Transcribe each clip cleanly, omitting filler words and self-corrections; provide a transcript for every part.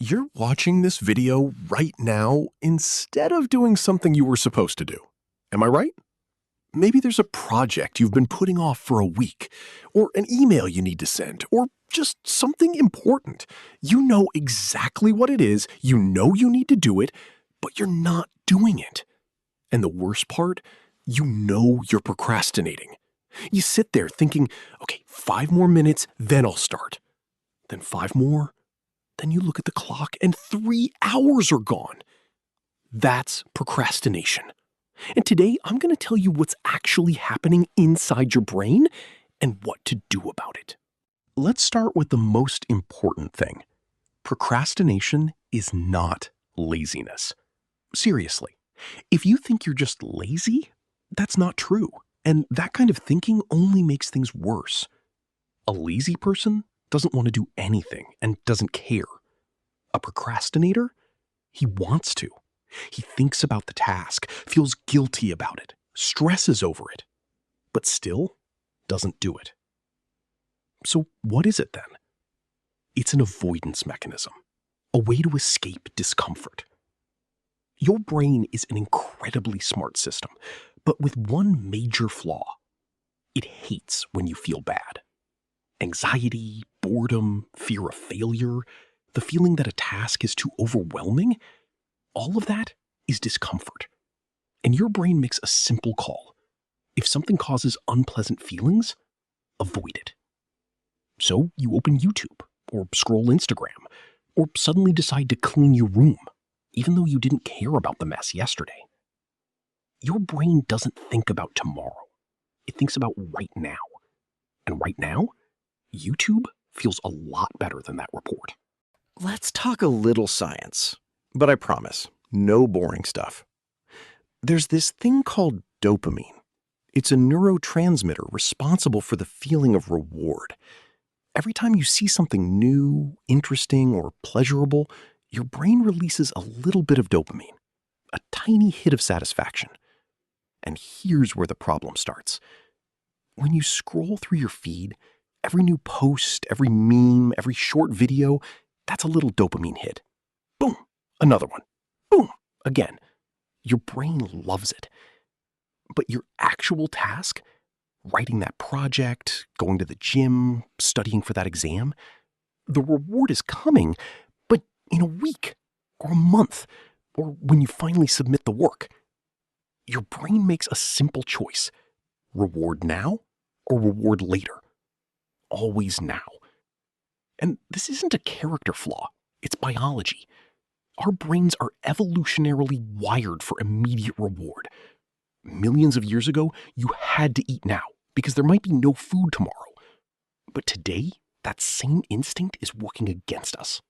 You're watching this video right now instead of doing something you were supposed to do. Am I right? Maybe there's a project you've been putting off for a week, or an email you need to send, or just something important. You know exactly what it is, you know you need to do it, but you're not doing it. And the worst part, you know you're procrastinating. You sit there thinking, okay, 5 more minutes, then I'll start. Then 5 more. Then you look at the clock and 3 hours are gone. That's procrastination. And today I'm going to tell you what's actually happening inside your brain and what to do about it. Let's start with the most important thing. Procrastination is not laziness. Seriously, if you think you're just lazy, that's not true. And that kind of thinking only makes things worse. A lazy person doesn't want to do anything and doesn't care. A procrastinator, he wants to. He thinks about the task, feels guilty about it, stresses over it, but still doesn't do it. So what is it then? It's an avoidance mechanism, a way to escape discomfort. Your brain is an incredibly smart system, but with one major flaw. It hates when you feel bad. Anxiety, boredom, fear of failure, the feeling that a task is too overwhelming, all of that is discomfort. And your brain makes a simple call. If something causes unpleasant feelings, avoid it. So you open YouTube, or scroll Instagram, or suddenly decide to clean your room, even though you didn't care about the mess yesterday. Your brain doesn't think about tomorrow. It thinks about right now. And right now, YouTube feels a lot better than that report. Let's talk a little science, but I promise, no boring stuff. There's this thing called dopamine. It's a neurotransmitter responsible for the feeling of reward. Every time you see something new, interesting, or pleasurable, your brain releases a little bit of dopamine, a tiny hit of satisfaction. And here's where the problem starts. When you scroll through your feed, every new post, every meme, every short video, that's a little dopamine hit. Boom, another one. Boom, again. Your brain loves it. But your actual task, writing that project, going to the gym, studying for that exam, the reward is coming, but in a week or a month, or when you finally submit the work. Your brain makes a simple choice. Reward now or reward later. Always now. And this isn't a character flaw, it's biology. Our brains are evolutionarily wired for immediate reward. Millions of years ago, you had to eat now because there might be no food tomorrow. But today, that same instinct is working against us.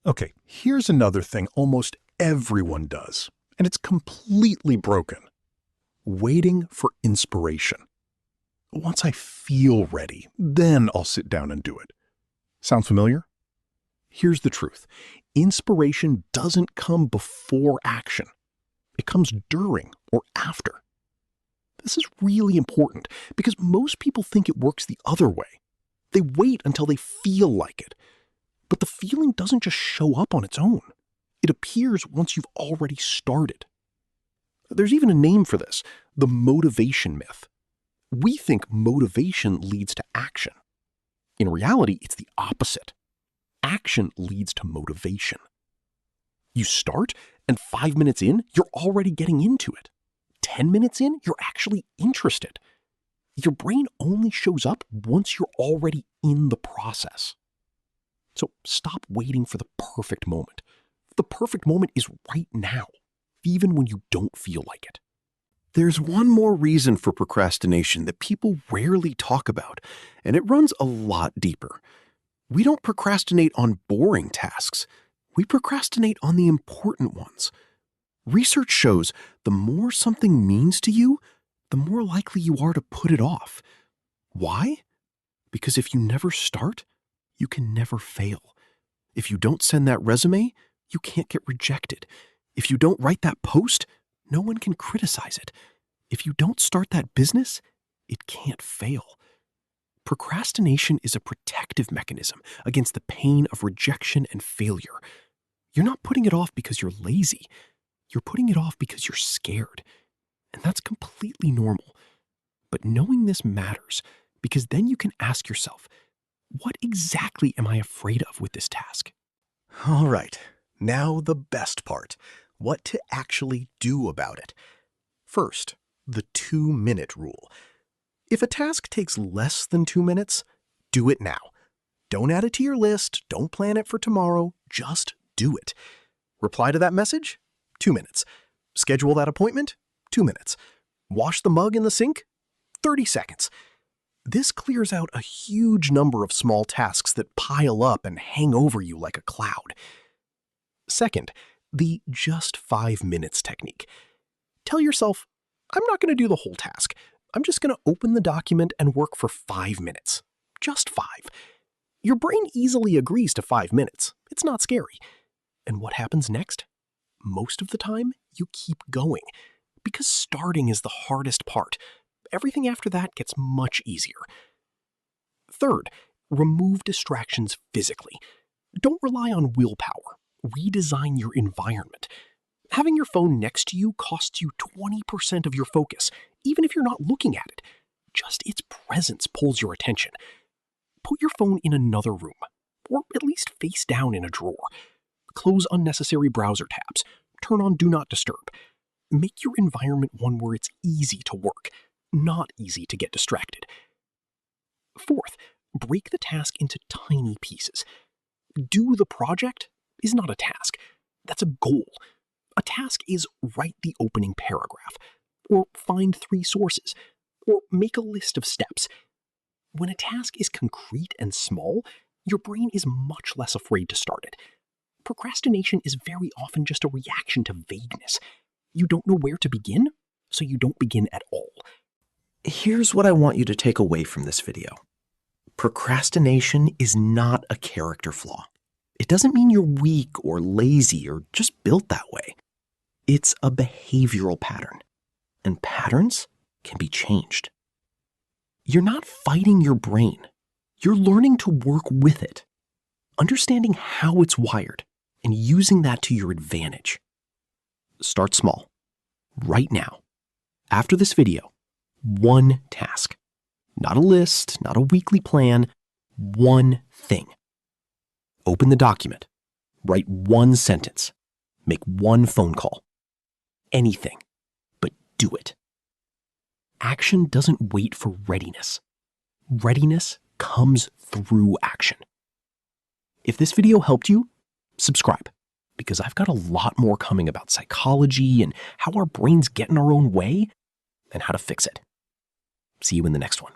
Okay, here's another thing almost everyone does, and it's completely broken. Waiting for inspiration. Once I feel ready, then I'll sit down and do it. Sound familiar? Here's the truth. Inspiration doesn't come before action. It comes during or after. This is really important because most people think it works the other way. They wait until they feel like it. But the feeling doesn't just show up on its own. It appears once you've already started. There's even a name for this, the motivation myth. We think motivation leads to action. In reality, it's the opposite. Action leads to motivation. You start, and 5 minutes in, you're already getting into it. 10 minutes in, you're actually interested. Your brain only shows up once you're already in the process. So stop waiting for the perfect moment. The perfect moment is right now, even when you don't feel like it. There's one more reason for procrastination that people rarely talk about, and it runs a lot deeper. We don't procrastinate on boring tasks. We procrastinate on the important ones. Research shows the more something means to you, the more likely you are to put it off. Why? Because if you never start, you can never fail. If you don't send that resume, you can't get rejected. If you don't write that post, no one can criticize it. If you don't start that business, it can't fail. Procrastination is a protective mechanism against the pain of rejection and failure. You're not putting it off because you're lazy. You're putting it off because you're scared. And that's completely normal. But knowing this matters because then you can ask yourself, what exactly am I afraid of with this task? All right, now the best part, what to actually do about it. First, the 2-minute rule. If a task takes less than 2 minutes, do it now. Don't add it to your list, don't plan it for tomorrow, just do it. Reply to that message? 2 minutes. Schedule that appointment? 2 minutes. Wash the mug in the sink? 30 seconds. This clears out a huge number of small tasks that pile up and hang over you like a cloud. Second, the just 5 minutes technique. Tell yourself, I'm not going to do the whole task. I'm just going to open the document and work for 5 minutes. Just 5. Your brain easily agrees to 5 minutes. It's not scary. And what happens next? Most of the time, you keep going. Because starting is the hardest part. Everything after that gets much easier. Third, remove distractions physically. Don't rely on willpower. Redesign your environment. Having your phone next to you costs you 20% of your focus, even if you're not looking at it. Just its presence pulls your attention. Put your phone in another room, or at least face down in a drawer. Close unnecessary browser tabs. Turn on Do Not Disturb. Make your environment one where it's easy to work, not easy to get distracted. Fourth, break the task into tiny pieces. Do the project is not a task. That's a goal. A task is write the opening paragraph, or find 3 sources, or make a list of steps. When a task is concrete and small, your brain is much less afraid to start it. Procrastination is very often just a reaction to vagueness. You don't know where to begin, so you don't begin at all. Here's what I want you to take away from this video. Procrastination is not a character flaw. It doesn't mean you're weak or lazy or just built that way. It's a behavioral pattern, and patterns can be changed. You're not fighting your brain. You're learning to work with it, understanding how it's wired, and using that to your advantage. Start small, right now. After this video, 1 task. Not a list, not a weekly plan, 1 thing. Open the document. Write 1 sentence. Make 1 phone call. Anything, but do it. Action doesn't wait for readiness. Readiness comes through action. If this video helped you, subscribe, because I've got a lot more coming about psychology and how our brains get in our own way and how to fix it. See you in the next one.